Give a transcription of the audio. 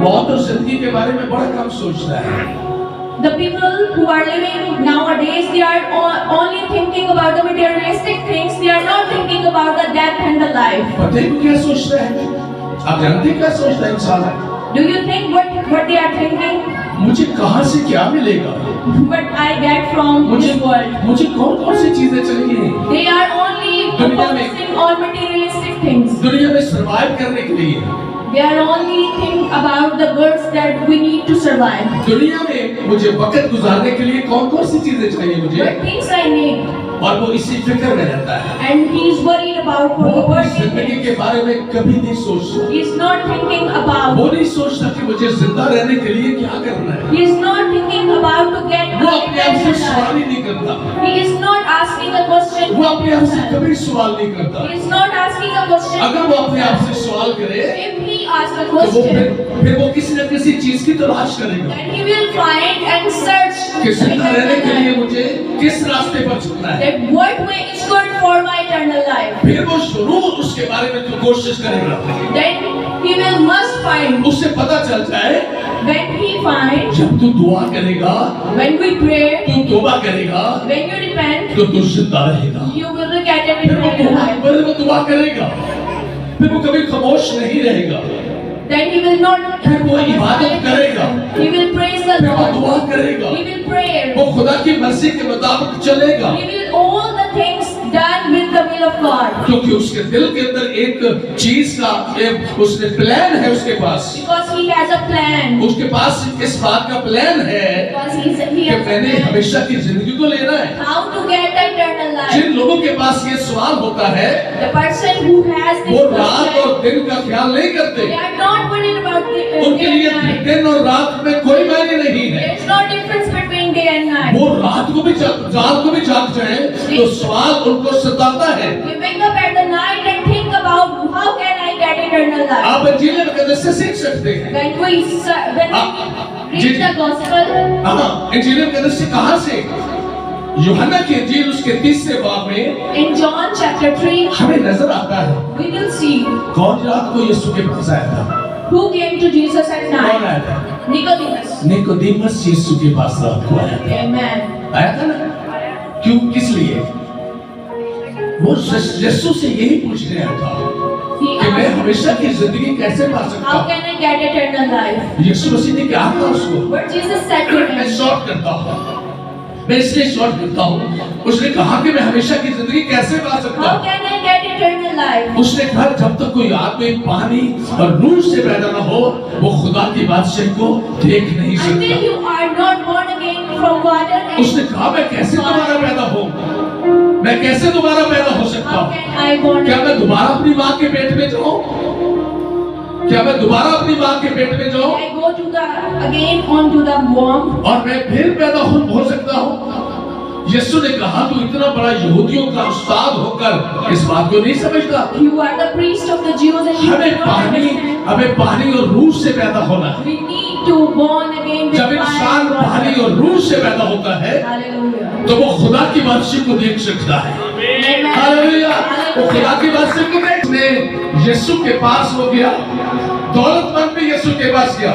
मौत और जिंदगी के बारे में बड़ा कम सोचता है। The people who are living nowadays, they are only thinking about the materialistic things. They are not thinking about the death and the life. पता है वो क्या सोचता है? आप जानते हैं क्या सोचता है इंसान? Do you think what they are thinking? मुझे कहाँ से क्या मिलेगा? What I get from this world? मुझे कौन कौन सी चीजें चाहिए? They are only focusing on materialistic things. दुनिया में सरवाइव करने के लिए They are only thinking about the goods that we need to survive. दुनिया में मुझे वक्त गुजारने के लिए कौन कौन सी चीजें चाहिए मुझे? What things I need. और वो इसी फिक्र में रहता है। And he is worried about वो the अपनी world. जिंदगी के बारे में कभी नहीं सोचता। He is not thinking about. वो नहीं सोचता कि मुझे जिंदा रहने के लिए क्या करना है। He is not thinking about to get वो अपने आप से life. सवाल ही नहीं करता। He is not asking a question. वो अपने आप से कभी सवाल नहीं करता। He is not asking a question. अगर वो अपने आप से सवाल करे If he asks a तो वो question, फिर वो किसी न किसी चीज की तलाश करेगा then he will find and search कि जिंदा रहने के लिए मुझे किस रास्ते पर चलना है। that what way is good for my eternal life. फिर वो जरूर उसके बारे में तो कोशिश करेगा। Then he will must find. उससे पता चल जाए When he finds, जब तू दुआ करेगा, when we pray, तू तौबा करेगा, when you repent, तो तू जिंदा रहेगा। you will get an फिर वो eternal life. दुआ करेगा, फिर वो कभी खामोश नहीं रहेगा। Then he will not. फिर वो इबादत करेगा, He will praise the फिर वो Lord. दुआ करेगा, He will pray. वो खुदा की मर्जी के मुताबिक चलेगा। He will all the things done with the will of God. क्योंकि उसके दिल के अंदर एक चीज का एक उसने प्लान है उसके पास। Because he has a plan. उसके पास इस बात का प्लान है Because he कि has a मैंने plan. हमेशा की जिंदगी को लेना है। How to get the eternal life. जिन लोगों के पास ये सवाल होता है The person who has वो this रात question, और दिन का ख्याल नहीं करते। they are not worried about the उनके day लिए and night. दिन और रात में कोई मायने नहीं है। There is no difference between day and night. वो रात को भी जाग जाए तो सवाल उनको सताता है। We wake up at the night and think about how can I get eternal life. आप इंजील मुकद्दस से सीख सकते हैं। When we read the gospel, हाँ, इंजील मुकद्दस से कहाँ से? यूहन्ना की इंजील उसके 30वें बाब में in John chapter 3, हमें नजर आता है we will see कौन रात को यीशु के पास आया था। who came to Jesus at कौन night. आया था? Nicodemus. निकोदेमस यीशु के पास रात को आया था। Amen. आया था ना? क्यों, किस लिए? वो यीशु से यही पूछने आया था He कि मैं asked, हमेशा की जिंदगी कैसे पा सकता how हूँ। can I get eternal life? यीशु मसीह ने क्या कहा उसको? What Jesus said to मैं him. शॉर्ट करता हूँ, मैं इसलिए शॉर्ट करता हूँ। उसने कहा कि मैं हमेशा की जिंदगी कैसे पा सकता How हूँ? can I get eternal life? उसने कहा जब तक कोई आदमी पानी और रूह से पैदा न हो वो खुदा की बादशाही को देख नहीं Until सकता। you are not born again from water and उसने कहा मैं कैसे दोबारा पैदा हूँ? मैं कैसे दोबारा पैदा हो सकता how हूँ? can I born क्या again? मैं दोबारा अपनी माँ के पेट में जाऊँ? क्या मैं दोबारा अपनी माँ के पेट में जाऊँ I go to the again onto the womb. और मैं फिर पैदा हो सकता हूँ? यीशु ने कहा तू इतना बड़ा यहूदियों का उस्ताद होकर इस बात को नहीं समझता। You are the priest of the Jews and you हमें पानी और रूह से पैदा होना है। we need to born again with जब इंसान fire and पानी water. और रूह से पैदा होता है Hallelujah. तो वो खुदा की बादशाही को देख सकता है। Amen. हालेलुया। वो खुदा की बादशाही को देखने यीशु के पास हो गया, दौलतमंद भी यीशु के पास गया।